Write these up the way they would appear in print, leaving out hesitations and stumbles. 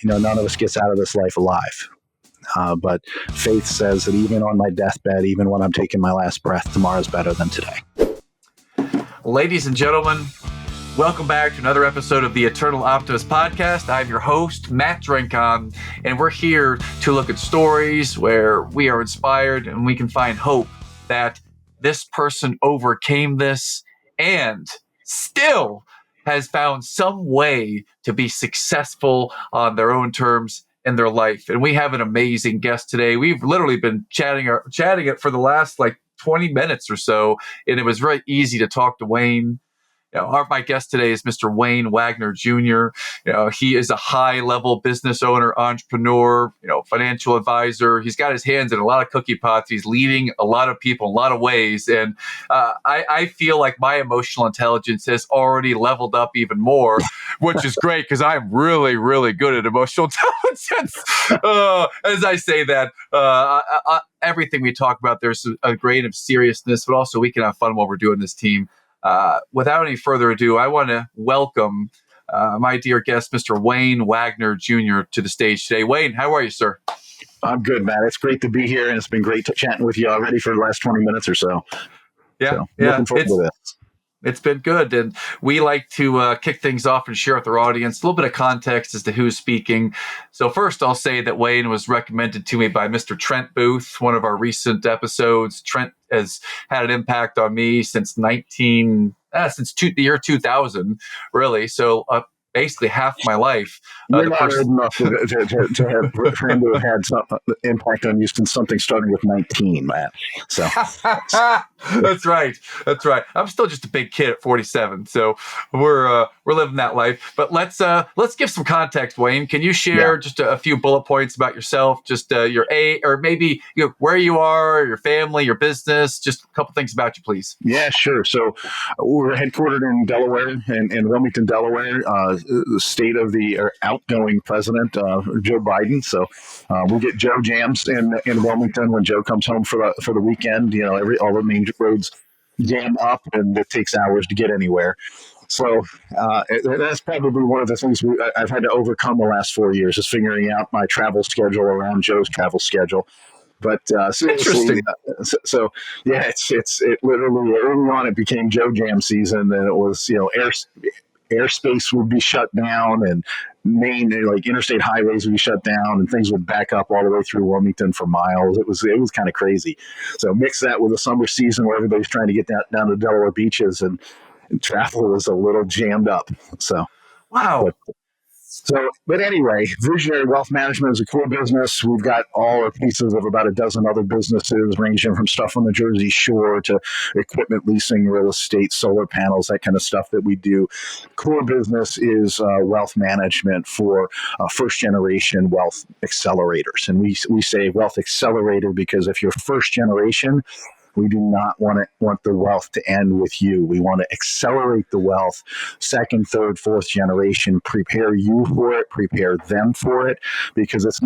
none of us gets out of this life alive. But faith says that even on my deathbed, even when I'm taking my last breath, tomorrow's better than today. Ladies and gentlemen, welcome back to another episode of the Eternal Optimist podcast. I'm your host, Matt Drinkon, and we're here to look at stories where we are inspired and we can find hope that this person overcame this and still has found some way to be successful on their own terms in their life. And we have an amazing guest today. We've literally been chatting it for the last 20 minutes or so, and it was very easy to talk to Wayne. My guest today is Mr. Wagner Jr. He is a high-level business owner, entrepreneur, financial advisor. He's got his hands in a lot of cookie pots. He's leading a lot of people in a lot of ways. And I feel like my emotional intelligence has already leveled up even more, which is great because I'm really, really good at emotional intelligence. As I say that, everything we talk about, there's a grain of seriousness, but also we can have fun while we're doing this, team. Without any further ado, I want to welcome my dear guest, Mr. Wagner Jr. to the stage today. Wayne, how are you, sir? I'm good, Matt. It's great to be here, and it's been great chatting with you already for the last 20 minutes or so. Looking forward to this. It's been good. And we like to kick things off and share with our audience a little bit of context as to who's speaking. So first, I'll say that Wayne was recommended to me by Mr. Trent Booth, one of our recent episodes. Trent has had an impact on me since the year 2000, really. So basically half my life. You're not old enough for him to have had some impact on you since something starting with 19, Matt. So That's right. I'm still just a big kid at 47, so we're living that life. But let's give some context, Wayne. Can you share just a few bullet points about yourself, just your age, or maybe where you are, your family, your business, just a couple things about you, please? Yeah, sure. So we're headquartered in Delaware, in Wilmington, Delaware, the state of the outgoing president, Joe Biden. So we get Joe jams in Wilmington when Joe comes home for the weekend. All the main roads jam up, and it takes hours to get anywhere. So that's probably one of the things I've had to overcome the last 4 years, is figuring out my travel schedule around Joe's travel schedure. But seriously, it literally early on it became Joe Jam season, and it was airspace would be shut down, and main interstate highways would be shut down, and things would back up all the way through Wilmington for miles. It was kind of crazy. So mix that with the summer season where everybody's trying to get down to Delaware beaches, and travel was a little jammed up. So wow. But anyway, Visionary Wealth Management is a core business. We've got all our pieces of about a dozen other businesses, ranging from stuff on the Jersey Shore to equipment leasing, real estate, solar panels, that kind of stuff that we do. Core business is wealth management for first-generation wealth accelerators. And we say wealth accelerator because if you're first generation, we do not want the wealth to end with you. We want to accelerate the wealth. Second, third, fourth generation, prepare you for it, prepare them for it, because it's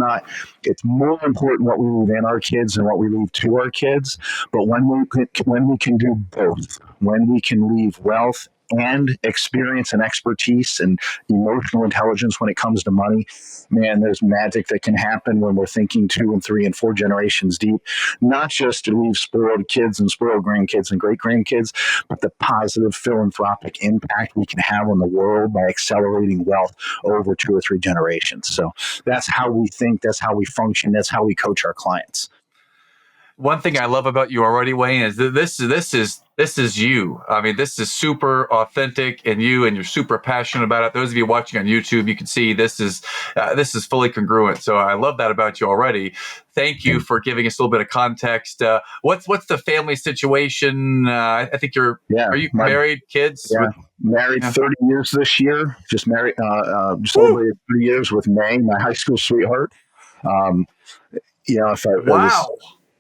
more important what we leave in our kids than what we leave to our kids. But when we can do both, when we can leave wealth and experience and expertise and emotional intelligence when it comes to money, man, there's magic that can happen when we're thinking 2 and 3 and 4 generations deep, not just to leave spoiled kids and spoiled grandkids and great grandkids, but the positive philanthropic impact we can have on the world by accelerating wealth over 2 or 3 generations. So that's how we think, that's how we function, that's how we coach our clients. One thing I love about you already, Wayne, is that this is you. I mean, this is super authentic and you're super passionate about it. Those of you watching on YouTube, you can see this is fully congruent. So I love that about you already. Thank you for giving us a little bit of context. What's the family situation? I think are you married, kids? Yeah, married 30 years this year. Just married, just celebrated 3 years with May, my high school sweetheart.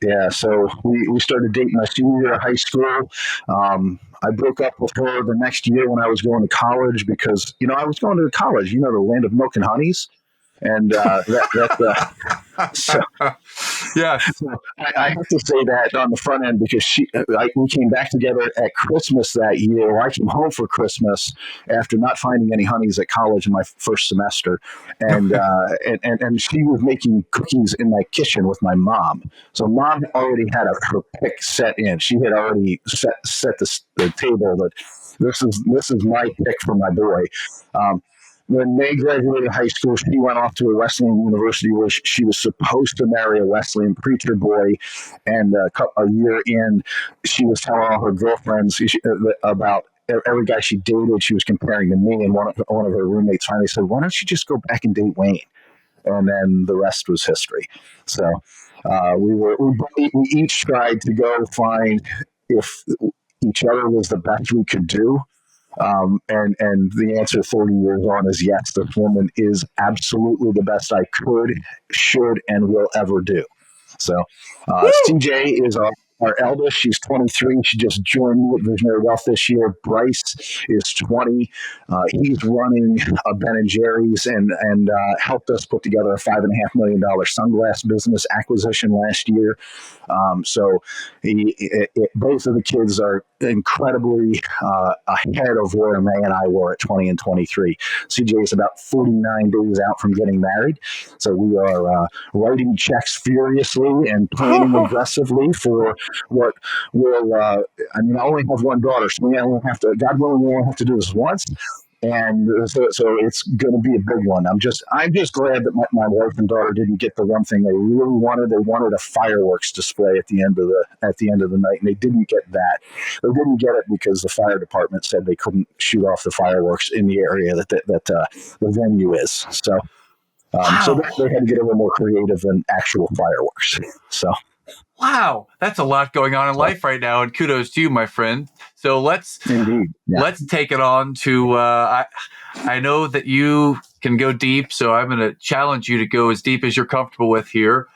Yeah, so we started dating my senior year of high school. I broke up with her the next year when I was going to college because, I was going to college, the land of milk and honeys. And So, Yes. so I have to say that on the front end because we came back together at Christmas that year. I came home for Christmas after not finding any honeys at college in my first semester, and she was making cookies in my kitchen with my mom. So mom already had her pick set in. She had already set the table that this is my pick for my boy. Um, when they graduated high school, she went off to a Wesleyan university where she was supposed to marry a Wesleyan preacher boy. And a year in, she was telling all her girlfriends about every guy she dated. She was comparing to me, and one of her roommates finally said, "Why don't you just go back and date Wayne?" And then the rest was history. So we each tried to go find if each other was the best we could do. And the answer 40 years on is yes, this woman is absolutely the best I could, should, and will ever do. So CJ is our eldest. She's 23. She just joined me at Visionary Wealth this year. Bryce is 20. He's running a Ben and Jerry's and helped us put together a $5.5 million sunglass business acquisition last year. So both of the kids are incredibly ahead of where May and I were at 20 and 23. CJ is about 49 days out from getting married. So we are writing checks furiously and planning aggressively for what will, I only have one daughter, so we only have to, God willing, we only have to do this once. And so it's going to be a big one. I'm just glad that my wife and daughter didn't get the one thing they really wanted. They wanted a fireworks display at the end of the night, and they didn't get that. They didn't get it because the fire department said they couldn't shoot off the fireworks in the area that the venue is. So, so they had to get a little more creative than actual fireworks. So. Wow, that's a lot going on in life right now, and kudos to you, my friend. So let's take it on to. I know that you can go deep, so I'm going to challenge you to go as deep as you're comfortable with here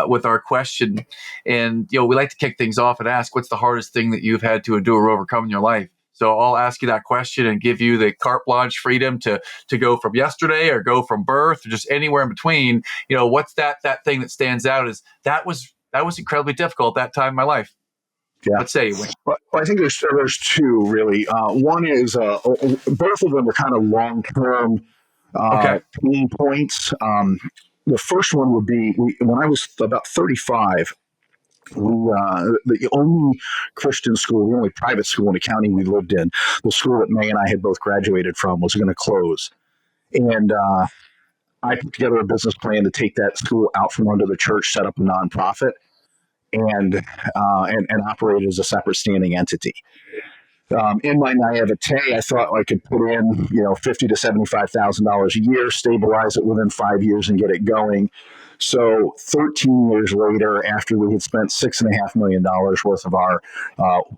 with our question. And we like to kick things off and ask, what's the hardest thing that you've had to endure or overcome in your life? So I'll ask you that question and give you the carte blanche freedom to go from yesterday or go from birth or just anywhere in between. What's that thing that stands out is that was incredibly difficult at that time in my life. Yeah. Let's say, Wayne. Well, I think there's two really. One is both of them are kind of long-term pain points. The first one would be when I was about 35. The only Christian school, the only private school in the county we lived in, the school that May and I had both graduated from, was going to close, and I put together a business plan to take that school out from under the church, set up a nonprofit, and operate as a separate standing entity. In my naivete, I thought I could put in, $50,000 to $75,000 a year, stabilize it within 5 years, and get it going. So 13 years later, after we had spent $6.5 million worth of our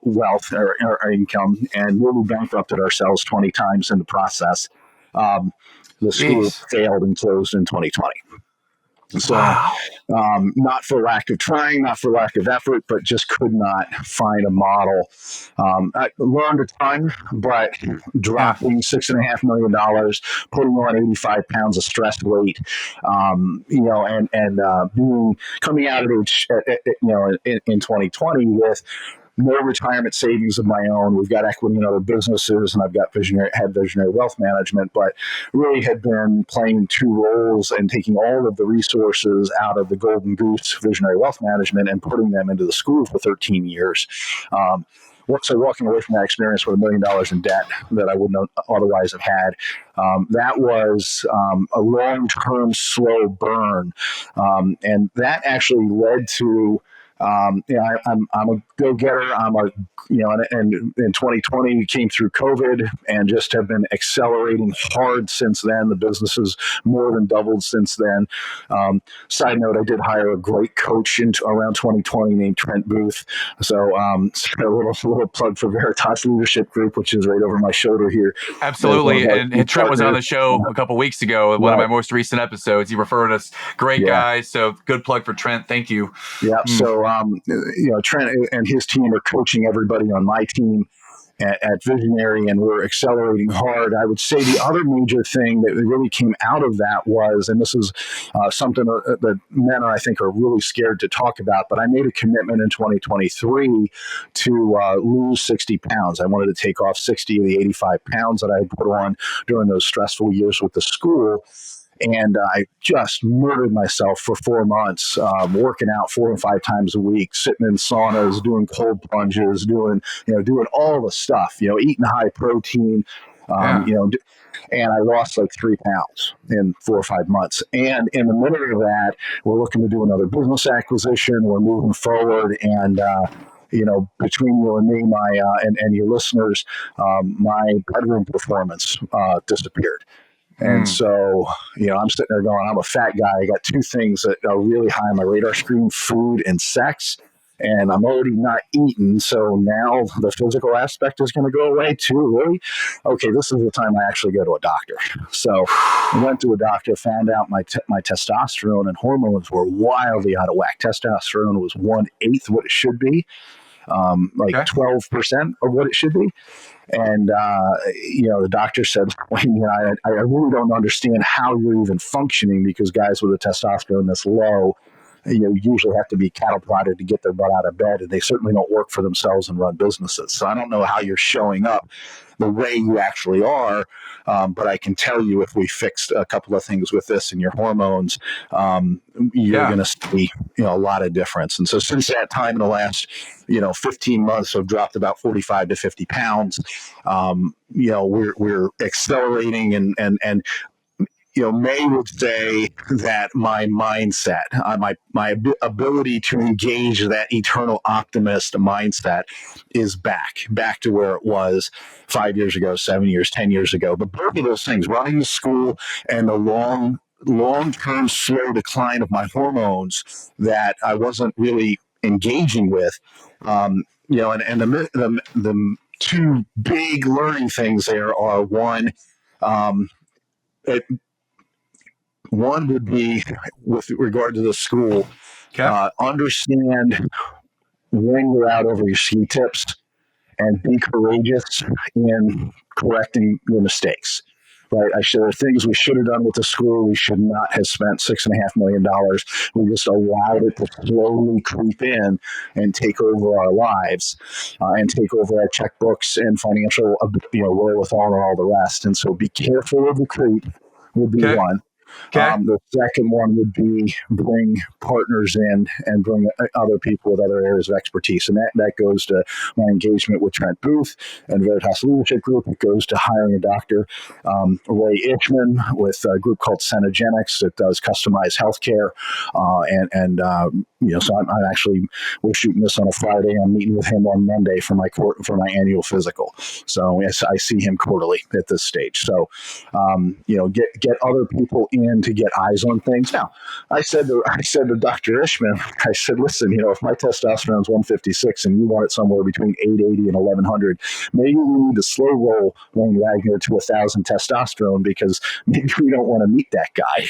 wealth or our income and really bankrupted ourselves 20 times in the process, the school failed and closed in 2020. So, not for lack of trying, not for lack of effort, but just could not find a model. I learned a ton, but dropping $6.5 million, putting on 85 pounds of stress weight, and coming out of it, in 2020 with no retirement savings of my own. We've got equity in other businesses, and I've got Visionary Wealth Management, but really had been playing two roles and taking all of the resources out of the Golden Goose Visionary Wealth Management and putting them into the school for 13 years. So walking away from that experience with $1 million in debt that I wouldn't otherwise have had, that was a long-term slow burn, and that actually led to. I'm a go-getter. And in 2020 we came through COVID and just have been accelerating hard since then. The business has more than doubled since then. Side note, I did hire a great coach around 2020 named Trent Booth. So a little plug for Veritas Leadership Group, which is right over my shoulder here. Absolutely. And Trent was on the show a couple weeks ago, one of my most recent episodes. He referred us. Great guy. So good plug for Trent. Thank you. Yeah. So, Trent and his team are coaching everybody on my team. at Visionary, and we're accelerating hard. I would say the other major thing that really came out of that was, and this is something that men, I think, are really scared to talk about, but I made a commitment in 2023 to lose 60 pounds. I wanted to take off 60 of the 85 pounds that I had put on during those stressful years with the school. And I just murdered myself for 4 months, working out 4 or 5 times a week, sitting in saunas, doing cold plunges, doing all the stuff, eating high protein, Yeah. and I lost like 3 pounds in 4 or 5 months. And in the middle of that, we're looking to do another business acquisition. We're moving forward, and between you and me, and your listeners, my bedroom performance disappeared. And so, I'm sitting there going, I'm a fat guy. I got two things that are really high on my radar screen: food and sex. And I'm already not eating. So now the physical aspect is going to go away too. Really? Okay, this is the time I actually go to a doctor. So I went to a doctor, found out my testosterone and hormones were wildly out of whack. Testosterone was 1/8 what it should be, like Okay. 12% of what it should be. And, the doctor said, I really don't understand how you're even functioning, because guys with a testosterone that's low, usually have to be cattle prodded to get their butt out of bed, and they certainly don't work for themselves and run businesses. So I don't know how you're showing up the way you actually are, but I can tell you, if we fixed a couple of things with this and your hormones, you're going to see a lot of difference. And so since that time, in the last 15 months, I've dropped about 45 to 50 pounds. We're accelerating, and May would say that my mindset, my ability to engage that eternal optimist mindset is back to where it was 5 years ago, 7 years, 10 years ago. But both of those things, running the school and the long-term slow decline of my hormones that I wasn't really engaging with, and the two big learning things there are one. It, One would be, with regard to the school, Okay. understand when you're out over your ski tips, and be courageous in correcting your mistakes. Right? There are things we should have done with the school. We should not have spent $6.5 million. We just allowed it to slowly creep in and take over our lives, and take over our checkbooks and financial, wherewithal and all the rest. And so, be careful of the creep would be Okay. one. Okay. The second one would be bring partners in and bring other people with other areas of expertise. And that goes to my engagement with Trent Booth and Veritas Leadership Group. It goes to hiring a doctor, Ray Ishman, with a group called Cenogenics that does customized healthcare. So I'm actually, we're shooting this on a Friday. I'm meeting with him on Monday for my annual physical. So yes, I see him quarterly at this stage. So, get other people in to get eyes on things. Now, I said to Dr. Ishman, I said, listen, if my testosterone is 156 and you want it somewhere between 880 and 1100, maybe we need to slow roll Wayne Wagner to 1,000 testosterone, because maybe we don't want to meet that guy.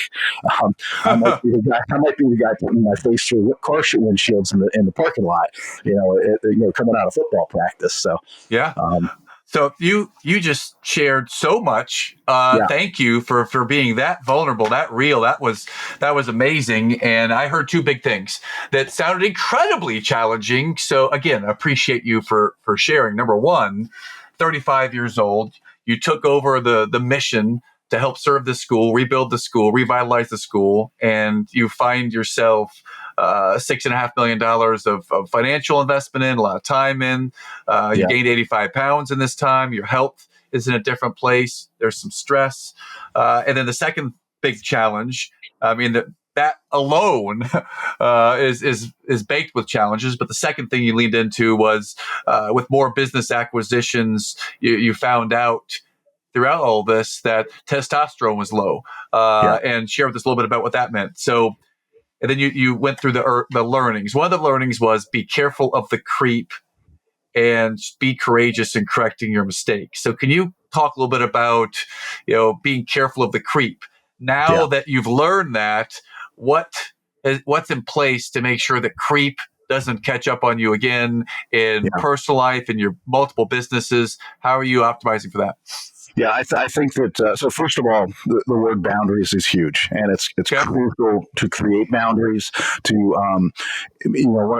I might be the guy putting my face through car windshields in the parking lot, coming out of football practice. So Yeah. So you just shared so much. Yeah. Thank you for being that vulnerable, that real. That was amazing. And I heard two big things that sounded incredibly challenging. So again, I appreciate you for sharing. Number one, 35 years old, you took over the mission to help serve the school, rebuild the school, revitalize the school, and you find yourself $6.5 million of financial investment in, a lot of time in. You gained 85 pounds in this time. Your health is in a different place. There's some stress. And then the second big challenge, that alone is baked with challenges. But the second thing you leaned into was with more business acquisitions, you found out throughout all this that testosterone was low, and share with us a little bit about what that meant. So, and then you went through the learnings. One of the learnings was be careful of the creep and be courageous in correcting your mistakes. So can you talk a little bit about, being careful of the creep? Now that you've learned that, what's in place to make sure that creep doesn't catch up on you again in Yeah. personal life and your multiple businesses? How are you optimizing for that? Yeah, I think that, so first of all, the word boundaries is huge, and it's Okay. crucial to create boundaries. One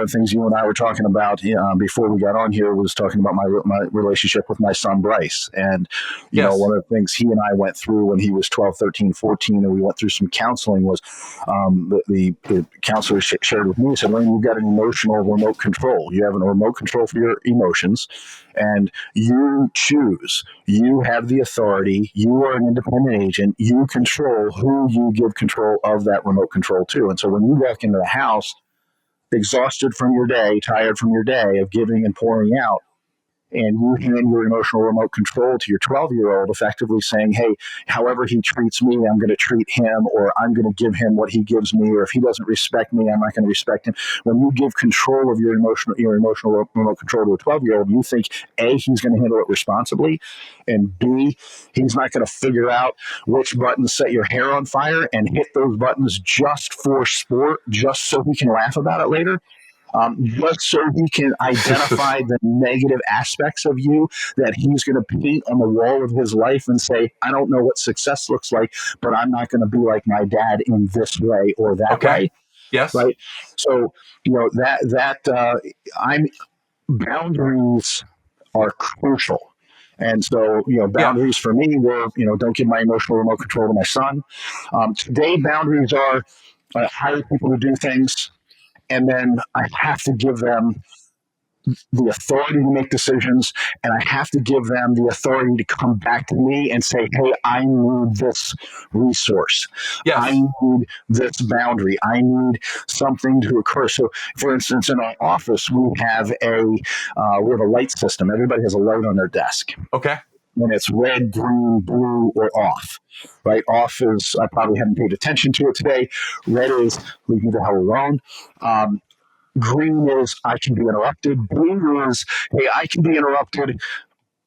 of the things you and I were talking about before we got on here was talking about my relationship with my son, Bryce. And, Yes. one of the things he and I went through when he was 12, 13, 14, and we went through some counseling was the counselor shared with me, he said, Lane, you've got an emotional remote control. You have a remote control for your emotions, and you choose. You have the authority. You are an independent agent. You control who you give control of that remote control to. And so when you walk into the house, exhausted from your day, tired from your day of giving and pouring out, and you hand your emotional remote control to your 12-year-old, effectively saying, hey, however he treats me, I'm going to treat him, or I'm going to give him what he gives me, or if he doesn't respect me, I'm not going to respect him. When you give control of your emotional remote control to a 12-year-old, you think, A, he's going to handle it responsibly, and B, he's not going to figure out which buttons set your hair on fire and hit those buttons just for sport, just so he can laugh about it later. Just so he can identify the negative aspects of you that he's going to paint on the wall of his life and say, I don't know what success looks like, but I'm not going to be like my dad in this way or that way. Yes. Right. So, I'm boundaries are crucial. And so, boundaries for me were, don't give my emotional remote control to my son. Today, boundaries are hire people to do things. And then I have to give them the authority to make decisions, and I have to give them the authority to come back to me and say, hey, I need this resource. Yes. I need this boundary. I need something to occur. So, for instance, in our office, we have a light system. Everybody has a light on their desk. Okay. And it's red, green, blue, or off. Right? Off is, I probably haven't paid attention to it today. Red is, leave me the hell alone. Green is, I can be interrupted. Blue is, hey, I can be interrupted,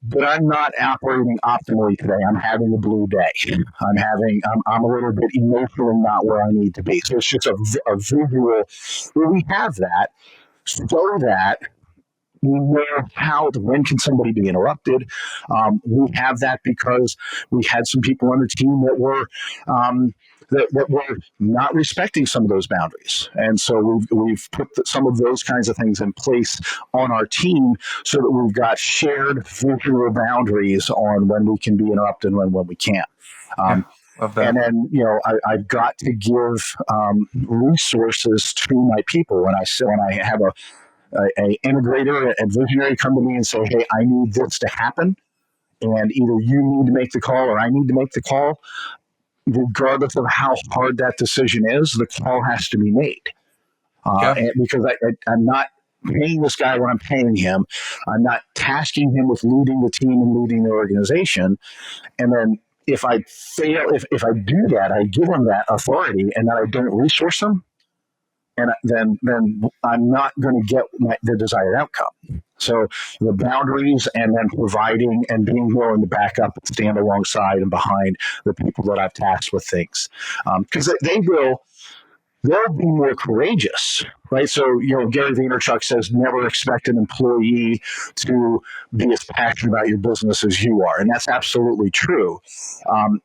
but I'm not operating optimally today. I'm having a blue day. I'm a little bit emotionally not where I need to be. So it's just a visual where we have that so that we know when can somebody be interrupted. We have that because we had some people on the team that were that were not respecting some of those boundaries, and so we've put some of those kinds of things in place on our team so that we've got shared visual boundaries on when we can be interrupted and when we can't. Love that. And then, I've got to give resources to my people when I have a integrator, a visionary come to me and say, hey, I need this to happen. And either you need to make the call or I need to make the call. Regardless of how hard that decision is, the call has to be made. And because I'm not paying this guy what I'm paying him. I'm not tasking him with leading the team and leading the organization. And then if I fail, if I do that, I give him that authority and then I don't resource him, and then I'm not going to get the desired outcome. So the boundaries and then providing and being willing to back up and stand alongside and behind the people that I've tasked with things. Because they'll be more courageous, right? So, Gary Vaynerchuk says, never expect an employee to be as passionate about your business as you are. And that's absolutely true.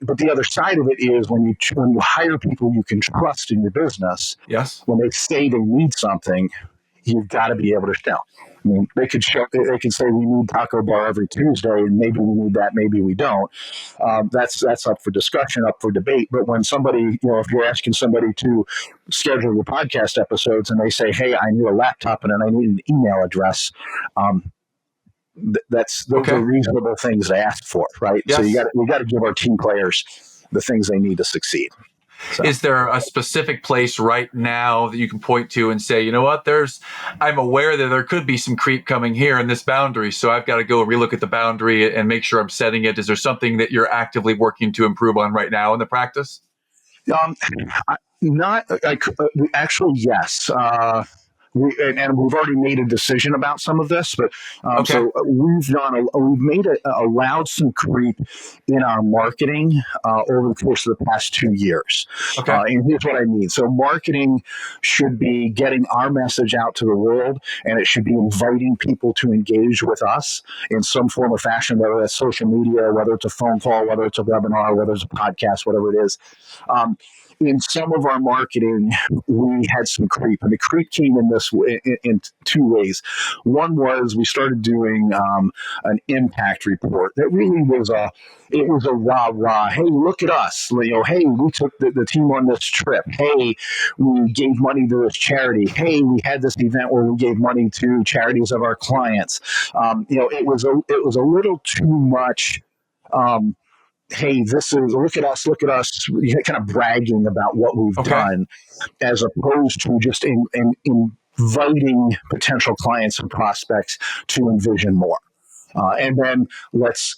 But the other side of it is when you hire people you can trust in your business, yes, when they say they need something, you've got to be able to tell. I mean, they could say we need taco bar every Tuesday, and maybe we need that, maybe we don't. That's up for discussion, up for debate. But when somebody, if you're asking somebody to schedule your podcast episodes, and they say, "Hey, I need a laptop and I need an email address," those are reasonable things to ask for, right? Yes. So we got to give our team players the things they need to succeed. So. Is there a specific place right now that you can point to and say, you know what, I'm aware that there could be some creep coming here in this boundary, so I've got to go relook at the boundary and make sure I'm setting it. Is there something that you're actively working to improve on right now in the practice? Actually, yes. and we've already made a decision about some of this, but Okay. so allowed some creep in our marketing over the course of the past 2 years. Okay. And here's what I mean. So marketing should be getting our message out to the world, and it should be inviting people to engage with us in some form or fashion, whether that's social media, whether it's a phone call, whether it's a webinar, whether it's a podcast, whatever it is. In some of our marketing, we had some creep, and the creep came in two ways. One was we started doing an impact report that really was a rah rah. Hey, look at us! Hey, we took the team on this trip. Hey, we gave money to this charity. Hey, we had this event where we gave money to charities of our clients. It was a little too much. Hey, look at us, kind of bragging about what we've Okay. done, as opposed to just inviting potential clients and prospects to envision more. And then let's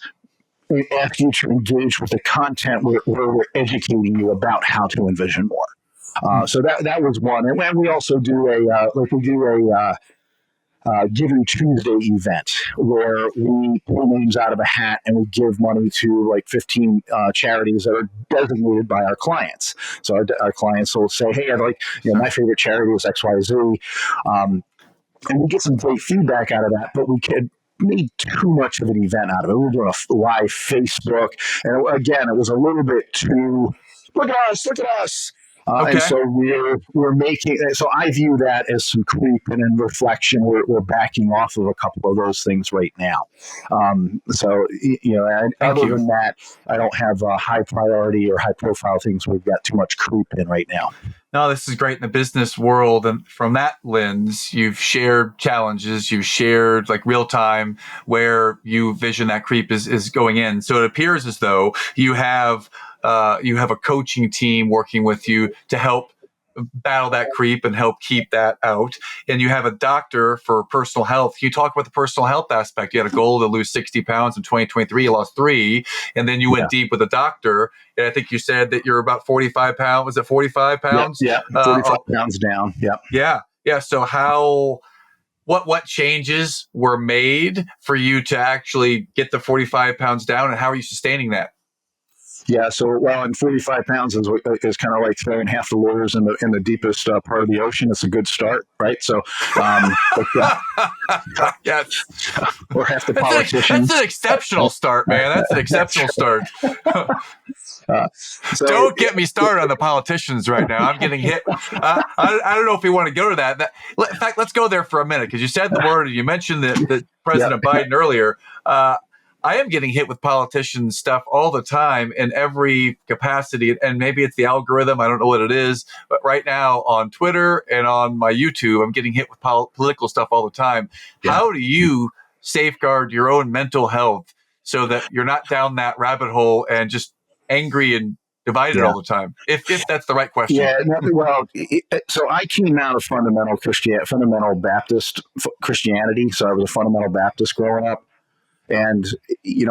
ask you to engage with the content where we're educating you about how to envision more. So that was one. And we also do a Giving Tuesday event where we pull names out of a hat and we give money to like 15 charities that are designated by our clients. So our clients will say, hey, I'd like, my favorite charity is XYZ. And we get some great feedback out of that, but we could made too much of an event out of it. We were doing a live Facebook. And again, it was a little bit too, look at us, look at us. And Okay. so we're making. So I view that as some creep, and in reflection, we're backing off of a couple of those things right now. So and Thank other you. than that, I don't have high priority or high profile things. We've got too much creep in right now. No, this is great in the business world. And from that lens, you've shared challenges, you've shared like real time where you vision that creep is going in. So it appears as though you have a coaching team working with you to help battle that creep and help keep that out. And you have a doctor for personal health. Can you talk about the personal health aspect? You had a goal to lose 60 pounds in 2023. You lost 3. And then you went deep with a doctor. And I think you said that you're about 45 pounds. Was it 45 pounds? Yeah, 45 pounds down. Yep. Yeah. Yeah. So what changes were made for you to actually get the 45 pounds down, and how are you sustaining that? Yeah, and 45 pounds is kind of like throwing half the lures in the deepest part of the ocean. It's a good start, right? So, Yes, or half the politicians. That's an exceptional start, man. That's an exceptional start. So Don't get me started on the politicians right now. I'm getting hit. I don't know if we want to go to that. In fact, let's go there for a minute, because you said the word, and you mentioned that President Biden earlier. I am getting hit with politician stuff all the time in every capacity, and maybe it's the algorithm. I don't know what it is, but right now on Twitter and on my YouTube, I'm getting hit with political stuff all the time. Yeah. How do you safeguard your own mental health so that you're not down that rabbit hole and just angry and divided all the time? If that's the right question. Yeah, so I came out of fundamental Baptist Christianity. So I was a fundamental Baptist growing up. And,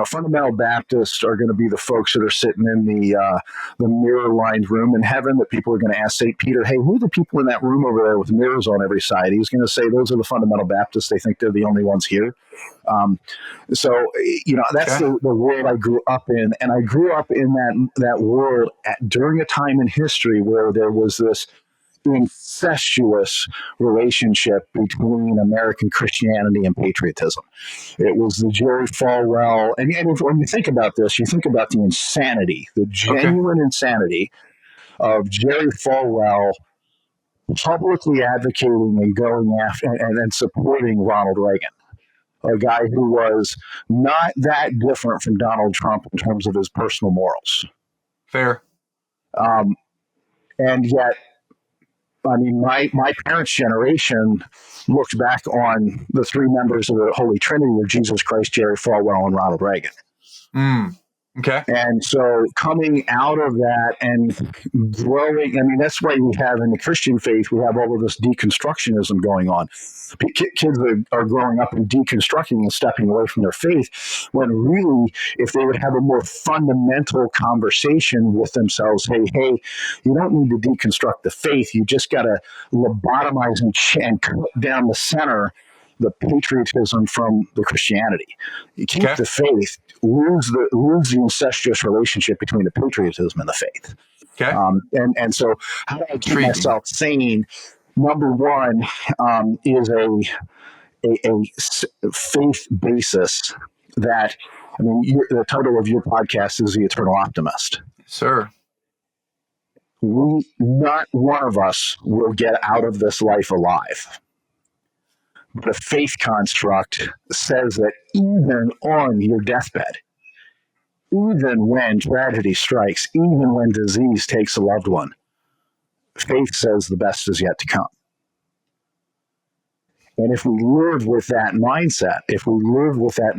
fundamental Baptists are going to be the folks that are sitting in the mirror-lined room in heaven that people are going to ask St. Peter, hey, who are the people in that room over there with mirrors on every side? He's going to say, those are the fundamental Baptists. They think they're the only ones here. That's the world I grew up in. And I grew up in that world during a time in history where there was this incestuous relationship between American Christianity and patriotism. It was the Jerry Falwell, and when you think about this, you think about the insanity, the genuine insanity of Jerry Falwell publicly advocating and going after and supporting Ronald Reagan, a guy who was not that different from Donald Trump in terms of his personal morals. Fair. And yet, I mean, my parents' generation looked back on the 3 members of the Holy Trinity of Jesus Christ, Jerry Falwell, and Ronald Reagan. Okay. And so coming out of that and growing, I mean, that's why we have in the Christian faith, we have all of this deconstructionism going on. Kids are growing up and deconstructing and stepping away from their faith, when really, if they would have a more fundamental conversation with themselves, hey, you don't need to deconstruct the faith. You just got to lobotomize and cut down the center, the patriotism from the Christianity. You keep Okay. the faith, lose the incestuous relationship between the patriotism and the faith. Okay. And so, how do I keep Intriguing. myself sane? Number one is a faith basis that, I mean, the title of your podcast is The Eternal Optimist. Sir. Not one of us will get out of this life alive. But a faith construct says that even on your deathbed, even when tragedy strikes, even when disease takes a loved one, faith says the best is yet to come. And if we live with that mindset, if we live with that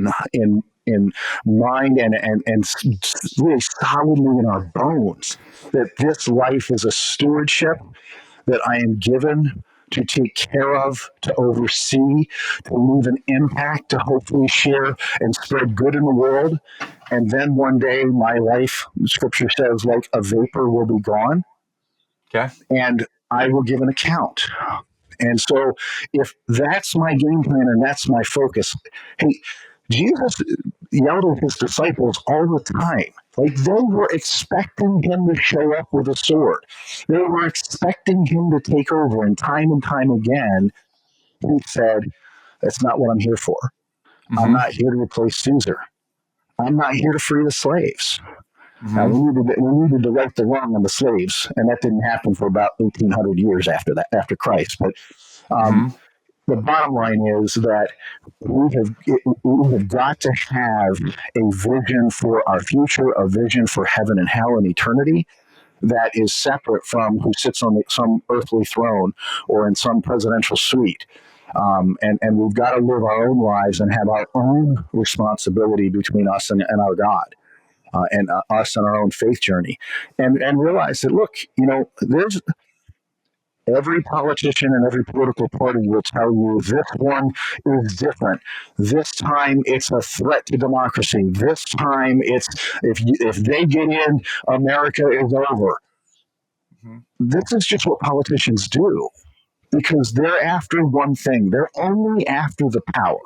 in mind and really solidly in our bones, that this life is a stewardship that I am given to take care of, to oversee, to leave an impact, to hopefully share and spread good in the world. And then one day my life, scripture says, like a vapor will be gone. Okay. And I will give an account. And so if that's my game plan and that's my focus, hey, Jesus yelled at his disciples all the time. Like, they were expecting him to show up with a sword. They were expecting him to take over. And time again, he said, that's not what I'm here for. I'm Mm-hmm. not here to replace Caesar. I'm not here to free the slaves. Now, Mm-hmm. we needed to right the wrong on the slaves, and that didn't happen for about 1,800 years after Christ. But Mm-hmm. the bottom line is that we have got to have a vision for our future, a vision for heaven and hell and eternity that is separate from who sits on some earthly throne or in some presidential suite. And we've got to live our own lives and have our own responsibility between us and our God. And us and our own faith journey, and realize that, look, there's every politician and every political party will tell you this one is different. This time it's a threat to democracy. This time it's if they get in, America is over. Mm-hmm. This is just what politicians do, because they're after one thing. They're only after the power.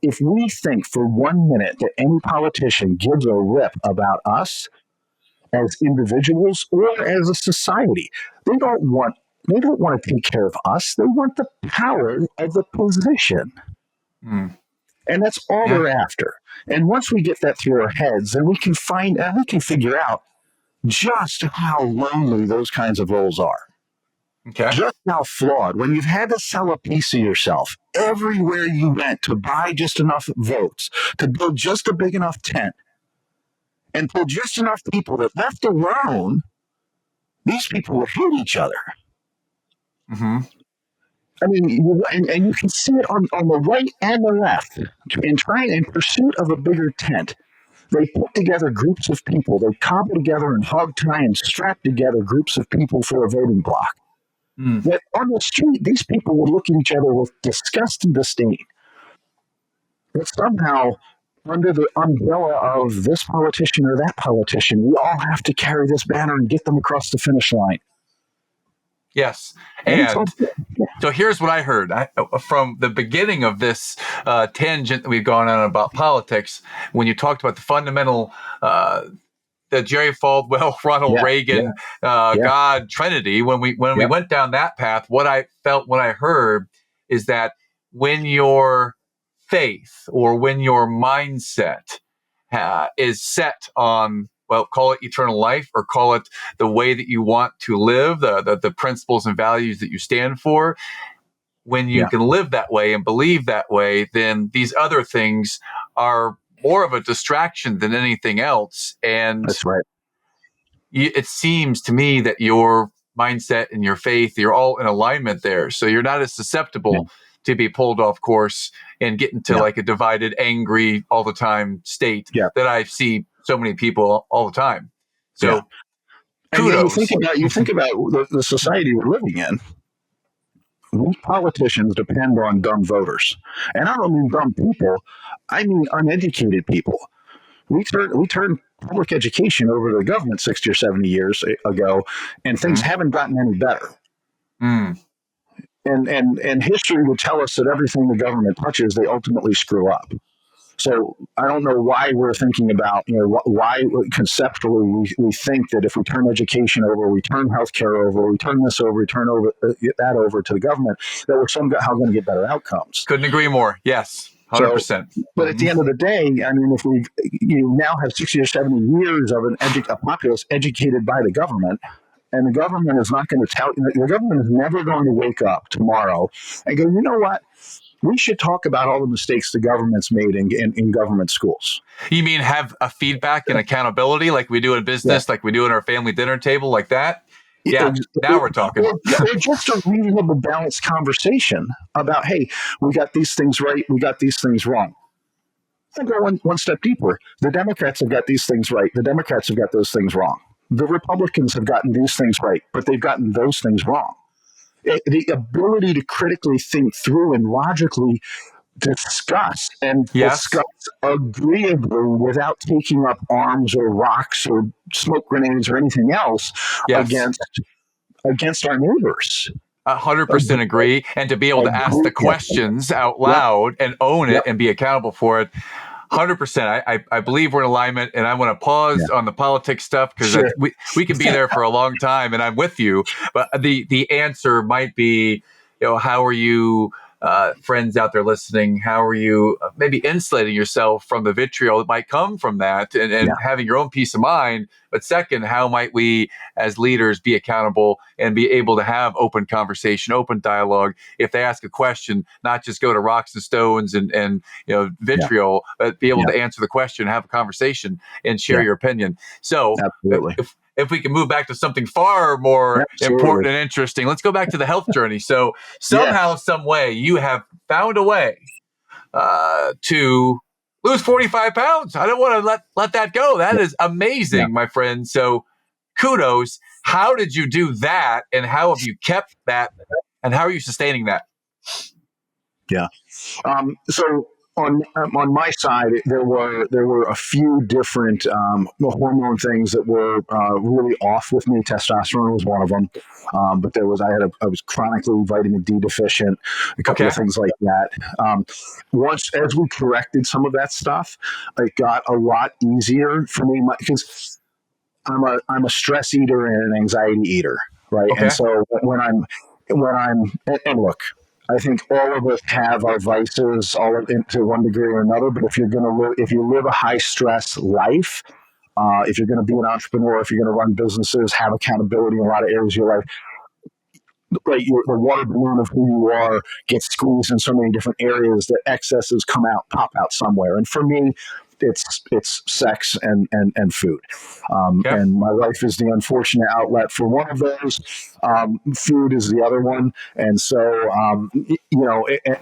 If we think for 1 minute that any politician gives a rip about us as individuals or as a society, they don't want to take care of us. They want the power of the position. Mm. And that's all Yeah. they're after. And once we get that through our heads, then we can figure out just how lonely those kinds of roles are. Okay. Just how flawed. When you've had to sell a piece of yourself everywhere you went to buy just enough votes, to build just a big enough tent, and pull just enough people that, left alone, these people would hate each other. Mm-hmm. I mean, and you can see it on the right and the left. In pursuit of a bigger tent, they put together groups of people. They cobble together and hog tie and strap together groups of people for a voting block. Mm. Yet on the street, these people would look at each other with disgust and disdain. But somehow, under the umbrella of this politician or that politician, we all have to carry this banner and get them across the finish line. Yes. And it's And so here's what I heard from the beginning of this tangent that we've gone on about politics. When you talked about the fundamental, the Jerry Falwell, Ronald Reagan, God Trinity, when we went down that path, what I heard is that when your faith or when your mindset is set on, well, call it eternal life or call it the way that you want to live, the principles and values that you stand for. When you can live that way and believe that way, then these other things are more of a distraction than anything else. And that's right. It seems to me that your mindset and your faith, you're all in alignment there. So you're not as susceptible to be pulled off course and get into like a divided, angry all the time state that I see so many people all the time. Yeah. So And yet kudos. you think about the society we're living in. We politicians depend on dumb voters. And I don't mean dumb people, I mean uneducated people. We turned public education over to the government 60 or 70 years ago, and things Mhm. haven't gotten any better. Mm. And history would tell us that everything the government touches, they ultimately screw up. So I don't know why we're thinking about, why conceptually we think that if we turn education over, we turn healthcare over, we turn this over, we turn over that over to the government, that we're somehow going to get better outcomes. Couldn't agree more. Yes, So, 100%. but at the end of the day, I mean, if we now have 60 or 70 years of a populace educated by the government, and the government is not going to the government is never going to wake up tomorrow and go, you know what? We should talk about all the mistakes the government's made in government schools. You mean have a feedback and accountability like we do in business, like we do in our family dinner table, like that? Yeah, now we're talking. Or just a reasonable, balanced conversation about, hey, we got these things right, we got these things wrong. I go one step deeper. The Democrats have got these things right. The Democrats have got those things wrong. The Republicans have gotten these things right, but they've gotten those things wrong. The ability to critically think through and logically discuss Yes. agreeably without taking up arms or rocks or smoke grenades or anything else Yes. against our neighbors. 100% agree. And to be able to ask the questions out loud and own it and be accountable for it. 100%. I believe we're in alignment, and I want to pause on the politics stuff because we can be there for a long time, and I'm with you. But the answer might be, how are you, friends out there listening? How are you maybe insulating yourself from the vitriol that might come from that, and having your own peace of mind? But second, how might we as leaders be accountable and be able to have open conversation, open dialogue? If they ask a question, not just go to rocks and stones and vitriol, but be able to answer the question, have a conversation, and share your opinion. So absolutely. If we can move back to something far more important and interesting, let's go back to the health journey. So somehow, some way, you have found a way to lose 45 pounds. I don't want to let that go. That is amazing, my friend. So kudos. How did you do that? And how have you kept that? And how are you sustaining that? Yeah. So on my side, there were a few different hormone things that were really off with me. Testosterone was one of them, but I was chronically vitamin D deficient. A couple of things like that. Once as we corrected some of that stuff, it got a lot easier for me because I'm a stress eater and an anxiety eater, right? And so when I'm and look, I think all of us have our vices, to one degree or another. But if you live a high stress life, if you're going to be an entrepreneur, if you're going to run businesses, have accountability in a lot of areas of your life, right, the water balloon of who you are gets squeezed in so many different areas that excesses pop out somewhere. And for me, it's sex and food. And my wife is the unfortunate outlet for one of those. Food is the other one. And so,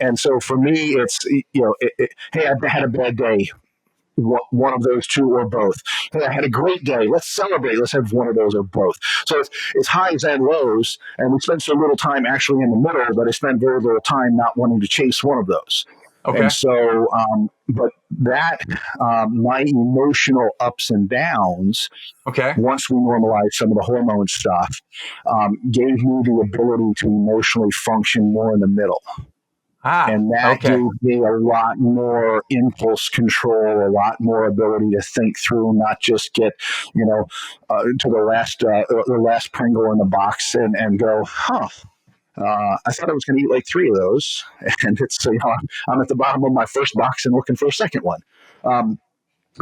and so for me, it's, hey, I had a bad day. One of those two or both. Hey, I had a great day. Let's celebrate. Let's have one of those or both. So it's highs and lows, and we spend so little time actually in the middle, but I spend very little time not wanting to chase one of those. And so, but that, my emotional ups and downs, once we normalized some of the hormone stuff, gave me the ability to emotionally function more in the middle. And that gave me a lot more impulse control, a lot more ability to think through, not just get, to the last Pringle in the box and go, I thought I was going to eat like 3 of those, and it's I'm at the bottom of my first box and looking for a second one.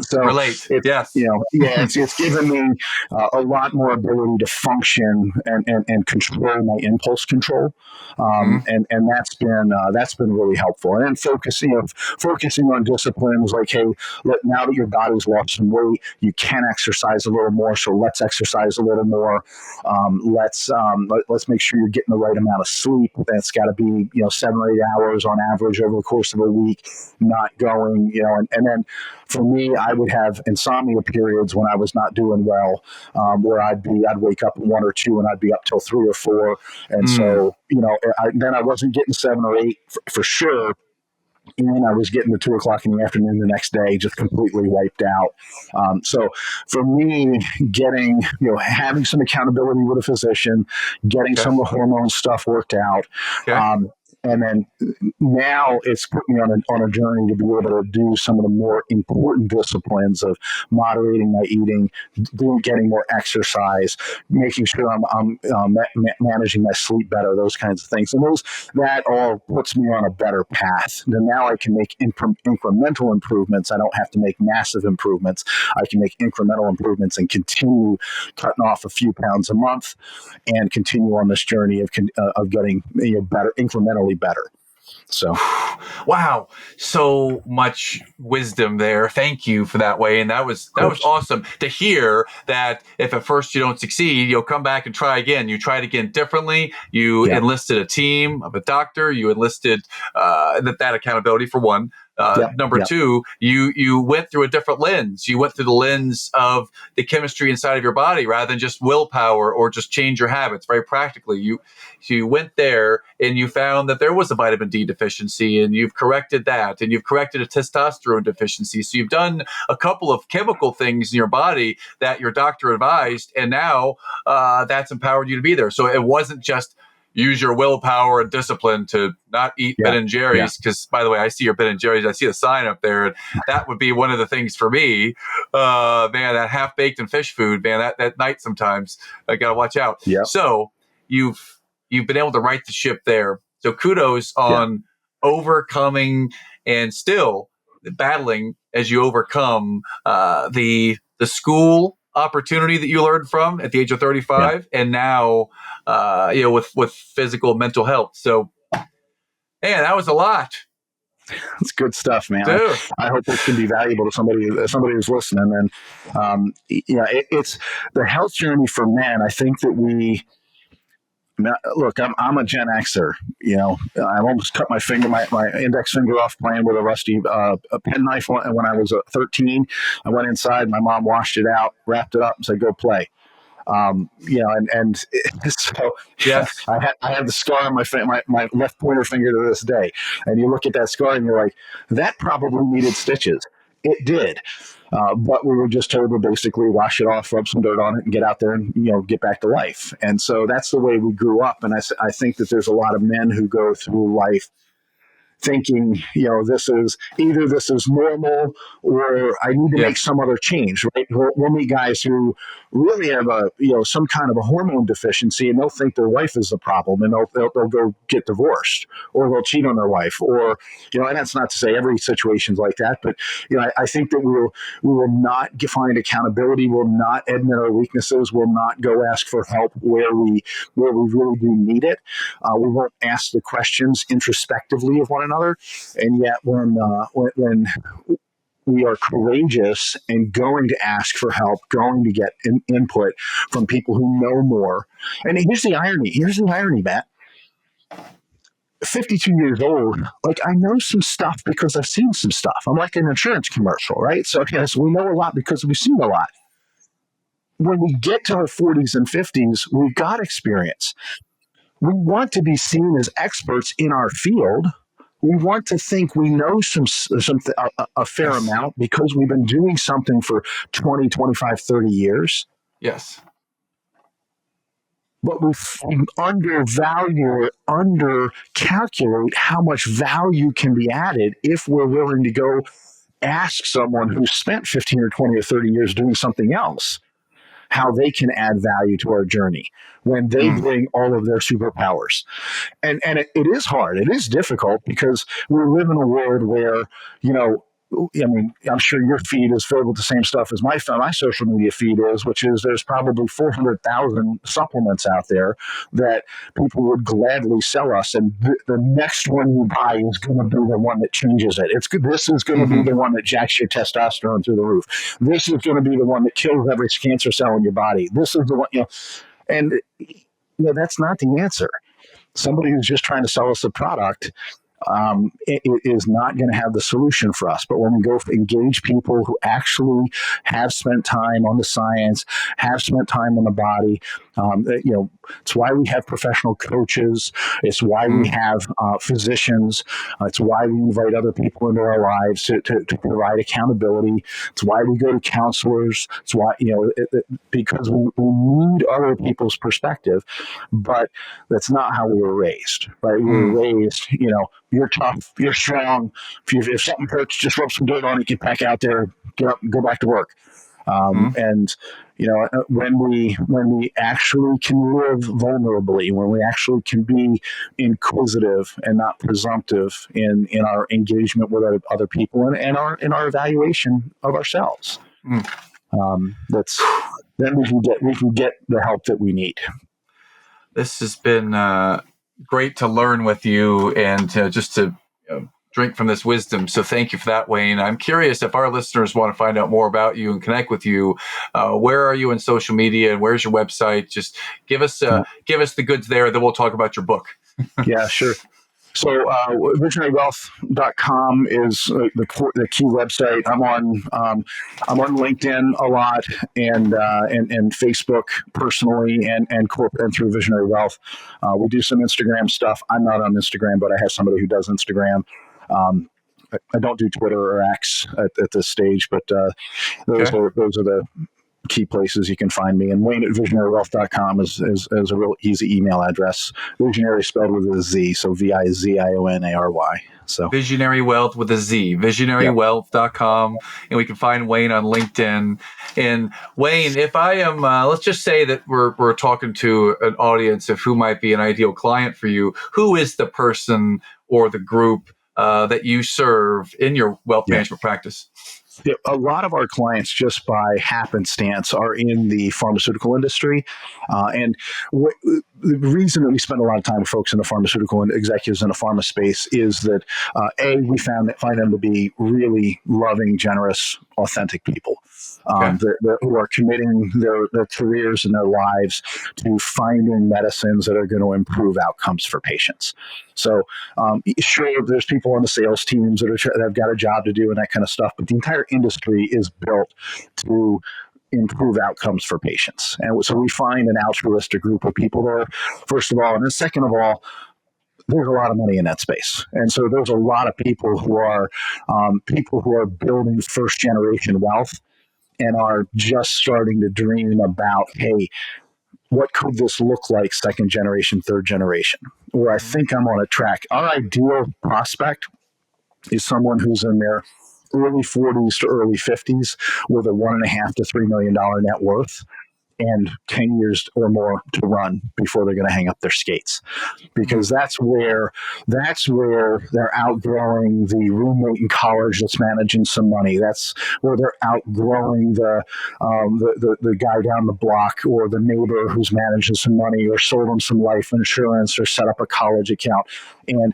So relate. It's given me a lot more ability to function and control my impulse control, and that's been really helpful. And then focusing on disciplines like, hey, now that your body's lost some weight, you can exercise a little more. So let's exercise a little more. Let's make sure you're getting the right amount of sleep. That's got to be 7 or 8 hours on average over the course of a week. Not going, and then for me, I would have insomnia periods when I was not doing well, where I'd wake up at 1 or 2 and I'd be up till 3 or 4. And so, then I wasn't getting 7 or 8 for sure. And I was getting to 2 o'clock in the afternoon the next day, just completely wiped out. So for me, having some accountability with a physician, getting some of the hormone stuff worked out, and then now it's put me on a journey to be able to do some of the more important disciplines of moderating my eating, getting more exercise, making sure I'm managing my sleep better, those kinds of things. And that all puts me on a better path. And now I can make incremental improvements. I don't have to make massive improvements. I can make incremental improvements and continue cutting off a few pounds a month and continue on this journey of getting better, incrementally better. So, wow, so much wisdom there. Thank you for that way. And that was awesome to hear that if at first you don't succeed, you'll come back and try again. You tried again differently. You enlisted a team of a doctor. You enlisted that accountability for one. Number two, you went through a different lens. You went through the lens of the chemistry inside of your body rather than just willpower or just change your habits. Very practically, you went there and you found that there was a vitamin D deficiency, and you've corrected that, and you've corrected a testosterone deficiency. So you've done a couple of chemical things in your body that your doctor advised, and now that's empowered you to be there. So it wasn't just use your willpower and discipline to not eat Ben & Jerry's. Because, by the way, I see your Ben & Jerry's. I see the sign up there. And that would be one of the things for me. Man, that half-baked and fish food, man, that night sometimes, I got to watch out. Yeah. So you've been able to right the ship there. So kudos on overcoming and still battling as you overcome the school opportunity that you learned from at the age of 35, and now with physical and mental health. So, man, that was a lot. It's good stuff, man. I hope this can be valuable to somebody who's listening. And it's the health journey for men. I think that look, I'm a Gen Xer. I almost cut my index finger off playing with a rusty pen knife when I was 13. I went inside, my mom washed it out, wrapped it up, and said, "Go play." So yes, I have the scar on my left pointer finger to this day. And you look at that scar and you're like, that probably needed stitches. It did. But we were just told to basically wash it off, rub some dirt on it, and get out there and get back to life. And so that's the way we grew up. And I think that there's a lot of men who go through life thinking, this is normal, or I need to make some other change, right? We'll meet guys who really have some kind of a hormone deficiency, and they'll think their wife is the problem, and they'll go get divorced, or they'll cheat on their wife, or, and that's not to say every situation's like that, but, I think that we will not find accountability, we'll not admit our weaknesses, we'll not go ask for help where we really do need it. We won't ask the questions introspectively of one another. And yet when we are courageous and going to ask for help, going to get input from people who know more. And here's the irony, Matt. 52 years old, I know some stuff because I've seen some stuff. I'm like an insurance commercial, right? So yes, we know a lot because we've seen a lot. When we get to our 40s and 50s, we've got experience. We want to be seen as experts in our field. We want to think we know a fair amount because we've been doing something for 20, 25, 30 years. Yes. But we undervalue or undercalculate how much value can be added if we're willing to go ask someone who spent 15 or 20 or 30 years doing something else how they can add value to our journey when they bring all of their superpowers. And it is hard. It is difficult because we live in a world where, I'm sure your feed is filled with the same stuff as my social media feed is, which is there's probably 400,000 supplements out there that people would gladly sell us. And the next one you buy is going to be the one that changes it. This is going to be the one that jacks your testosterone through the roof. This is going to be the one that kills every cancer cell in your body. This is the one, and that's not the answer. Somebody who's just trying to sell us a product it is not going to have the solution for us. But when we go engage people who actually have spent time on the science, have spent time on the body, it's why we have professional coaches. It's why we have physicians. It's why we invite other people into our lives to provide accountability. It's why we go to counselors. It's why, because we need other people's perspective, but that's not how we were raised, right? We were raised, you're tough, you're strong. If something hurts, just rub some dirt on it, get back out there, get up, go back to work. And when we actually can live vulnerably, when we actually can be inquisitive and not presumptive in our engagement with other people and in our evaluation of ourselves, then we can get the help that we need. This has been great to learn with you and to drink from this wisdom. So thank you for that, Wayne. I'm curious if our listeners want to find out more about you and connect with you. Where are you in social media and where's your website? Just give us the goods there. Then we'll talk about your book. Yeah, sure. So visionarywealth.com is the key website. I'm on LinkedIn a lot and Facebook personally and through Visionary Wealth. We do some Instagram stuff. I'm not on Instagram, but I have somebody who does Instagram. I don't do Twitter or X at this stage, but those are the key places you can find me. And Wayne at visionarywealth.com is a real easy email address. Visionary spelled with a Z, so VIZIONARY. So Visionary Wealth with a Z, visionarywealth.com. And we can find Wayne on LinkedIn. And Wayne, if I am, let's just say that we're talking to an audience of who might be an ideal client for you. Who is the person or the group that you serve in your wealth management practice? Yeah, a lot of our clients, just by happenstance, are in the pharmaceutical industry. And the reason that we spend a lot of time with folks in the pharmaceutical and executives in the pharma space is that, we find them to be really loving, generous, authentic people who are committing their careers and their lives to finding medicines that are going to improve outcomes for patients. So, sure, there's people on the sales teams that have got a job to do and that kind of stuff, but the entire industry is built to improve outcomes for patients. And so we find an altruistic group of people there, first of all. And then second of all, there's a lot of money in that space. And so there's a lot of people who are building first generation wealth and are just starting to dream about, hey, what could this look like second generation, third generation? Where I think I'm on a track. Our ideal prospect is someone who's in their early 40s to early 50s with a $1.5 to $3 million net worth and 10 years or more to run before they're going to hang up their skates. Because that's where they're outgrowing the roommate in college that's managing some money. That's where they're outgrowing the guy down the block or the neighbor who's managing some money or sold them some life insurance or set up a college account. And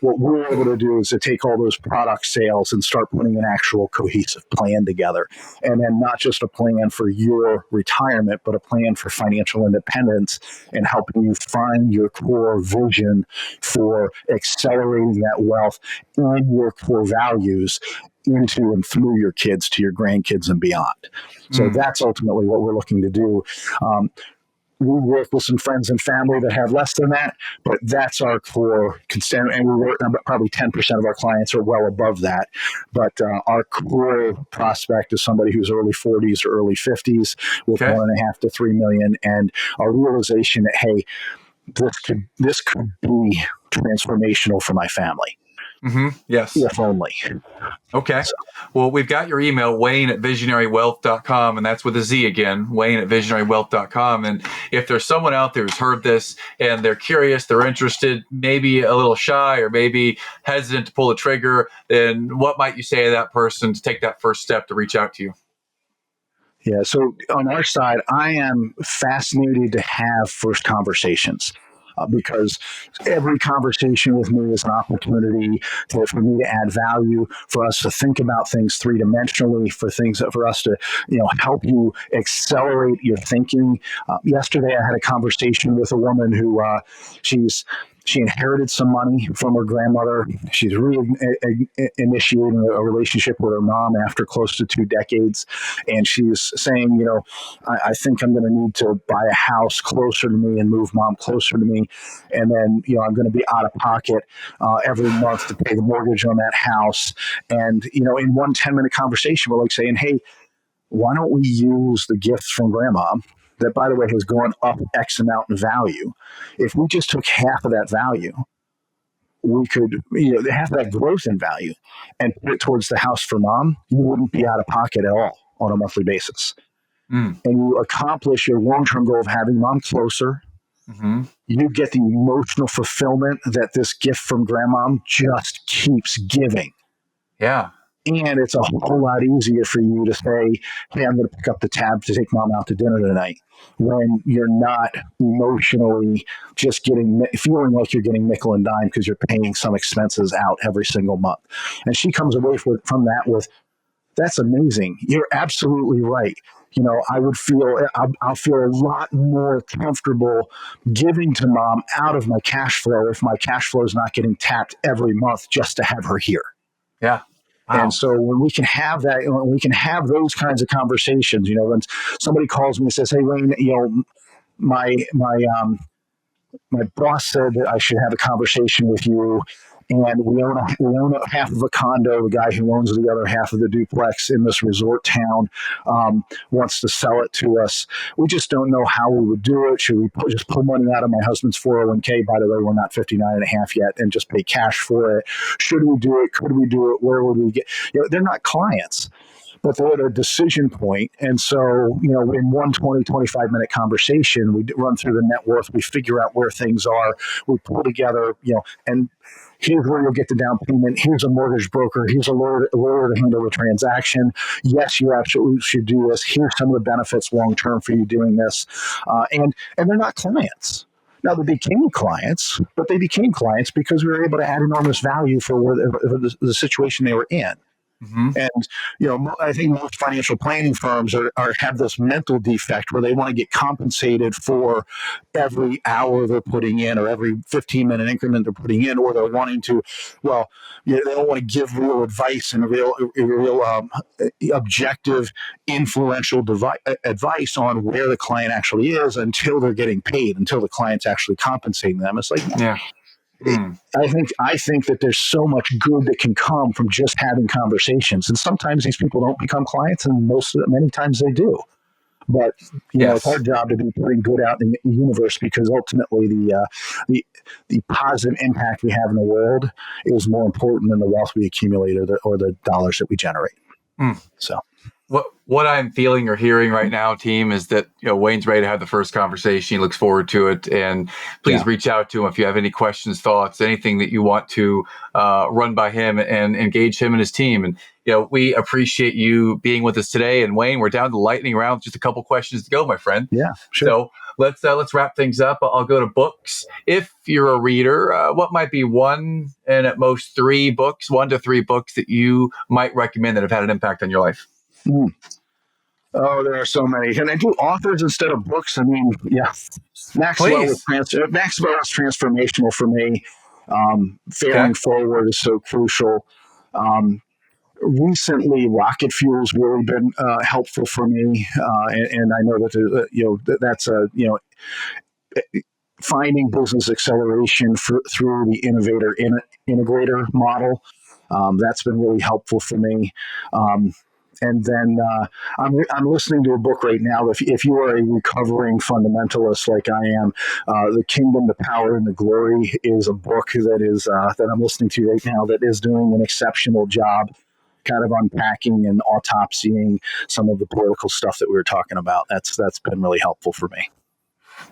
what we're able to do is to take all those product sales and start putting an actual cohesive plan together. And then not just a plan for your retirement, but a plan for financial independence and helping you find your core vision for accelerating that wealth and your core values into and through your kids to your grandkids and beyond. So that's ultimately what we're looking to do. We work with some friends and family that have less than that, but that's our core constant. And we work, probably 10% of our clients are well above that. But our core prospect is somebody who's early 40s or early 50s with 1.5 to 3 million, and a realization that, hey, this could be transformational for my family. Yes. If only. Okay. Well, we've got your email, Wayne at visionarywealth.com, and that's with a Z again, Wayne at visionarywealth.com. And if there's someone out there who's heard this and they're curious, they're interested, maybe a little shy or maybe hesitant to pull the trigger, then what might you say to that person to take that first step to reach out to you? Yeah. So on our side, I am fascinated to have first conversations. Because every conversation with me is an opportunity for me to add value, for us to think about things three-dimensionally, for us to help you accelerate your thinking. Yesterday, I had a conversation with a woman who she's She inherited some money from her grandmother. She's really initiating a relationship with her mom after close to 2 decades. And she's saying, I think I'm going to need to buy a house closer to me and move mom closer to me. And then, I'm going to be out of pocket every month to pay the mortgage on that house. And, in one 10-minute conversation, we're like saying, hey, why don't we use the gifts from grandma that, by the way, has gone up X amount in value? If we just took half of that value, we could, half of that growth in value and put it towards the house for mom, you wouldn't be out of pocket at all on a monthly basis. And you accomplish your long-term goal of having mom closer. Mm-hmm. You get the emotional fulfillment that this gift from grandma just keeps giving. Yeah. And it's a whole lot easier for you to say, hey, I'm going to pick up the tab to take mom out to dinner tonight, when you're not emotionally just feeling like you're getting nickel and dime because you're paying some expenses out every single month. And she comes away from that with, that's amazing. You're absolutely right. I'll feel a lot more comfortable giving to mom out of my cash flow if my cash flow is not getting tapped every month just to have her here. Yeah. Wow. And so when we can have that, when we can have those kinds of conversations, when somebody calls me and says, hey, Wayne, my boss said that I should have a conversation with you. And we own half of a condo. The guy who owns the other half of the duplex in this resort town wants to sell it to us. We just don't know how we would do it. Should we just pull money out of my husband's 401k? By the way, we're not 59 and a half yet, and just pay cash for it. Should we do it? Could we do it? Where would we get? They're not clients, but they're at a decision point. And so, in one 25-minute conversation, we run through the net worth, we figure out where things are, we pull together, and here's where you'll get the down payment. Here's a mortgage broker. Here's a lawyer to handle the transaction. Yes, you absolutely should do this. Here's some of the benefits long-term for you doing this. And they're not clients. Now, they became clients, but they became clients because we were able to add enormous value for the situation they were in. Mm-hmm. And, I think most financial planning firms have this mental defect where they want to get compensated for every hour they're putting in or every 15-minute increment they're putting in, or they're wanting to, they don't want to give real advice and real objective, influential advice on where the client actually is until they're getting paid, until the client's actually compensating them. It's like, yeah. I think that there's so much good that can come from just having conversations, and sometimes these people don't become clients, and many times they do. But it's our job to be putting good out in the universe, because ultimately the positive impact we have in the world is more important than the wealth we accumulate or the dollars that we generate. So. What I'm feeling or hearing right now, team, is that Wayne's ready to have the first conversation. He looks forward to it, and please reach out to him if you have any questions, thoughts, anything that you want to run by him and engage him and his team. And we appreciate you being with us today. And Wayne, we're down to the lightning round, just a couple questions to go, my friend. Yeah, sure. So let's wrap things up. I'll go to books. If you're a reader, what might be one and at most 3 books, 1 to 3 books that you might recommend that have had an impact on your life? Oh, there are so many. Can I do authors instead of books? I mean, yeah. Maxwell is transformational for me. Failing forward is so crucial. Recently, rocket fuel's really been helpful for me, and I know that that's finding business acceleration through the innovator integrator model. That's been really helpful for me. And then I'm listening to a book right now. If you are a recovering fundamentalist like I am, The Kingdom, the Power, and the Glory is a book that I'm listening to right now that is doing an exceptional job kind of unpacking and autopsying some of the political stuff that we were talking about. That's been really helpful for me.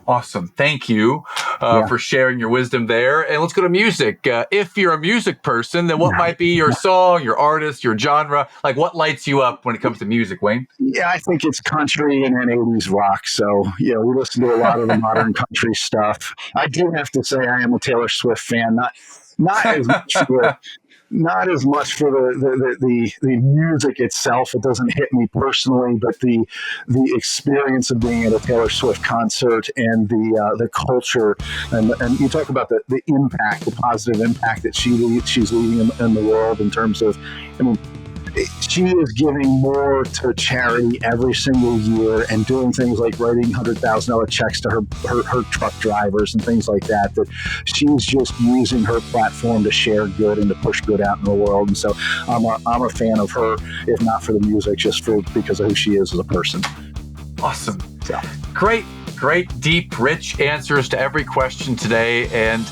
Awesome. Thank you for sharing your wisdom there. And let's go to music. If you're a music person, then what might be your song, your artist, your genre? Like, what lights you up when it comes to music, Wayne? Yeah, I think it's country and then 80s rock. So, we listen to a lot of the modern country stuff. I do have to say I am a Taylor Swift fan, not as much not as much for the music itself. It doesn't hit me personally, but the experience of being at a Taylor Swift concert and the culture, and you talk about the impact, the positive impact that she's leaving in the world in terms of, I mean, she is giving more to charity every single year and doing things like writing $100,000 checks to her truck drivers and things like that. That she's just using her platform to share good and to push good out in the world. And so I'm a fan of her, if not for the music, just because of who she is as a person. Awesome. So. Great, deep, rich answers to every question today. And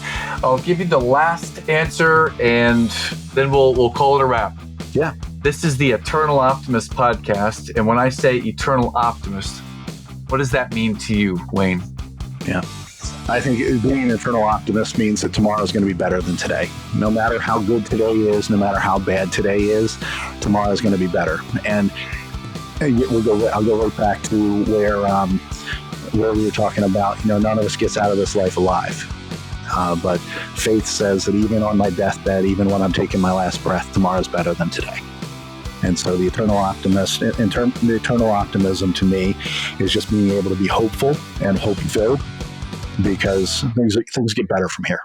I'll give you the last answer and then we'll call it a wrap. Yeah. This is the Eternal Optimist podcast. And when I say eternal optimist, what does that mean to you, Wayne? Yeah. I think being an eternal optimist means that tomorrow is going to be better than today. No matter how good today is, no matter how bad today is, tomorrow is going to be better. And I'll go right back to where we were talking about, none of us gets out of this life alive. But faith says that even on my deathbed, even when I'm taking my last breath, tomorrow is better than today. And so the eternal eternal optimism to me is just being able to be hopeful and hope-filled, because things get better from here.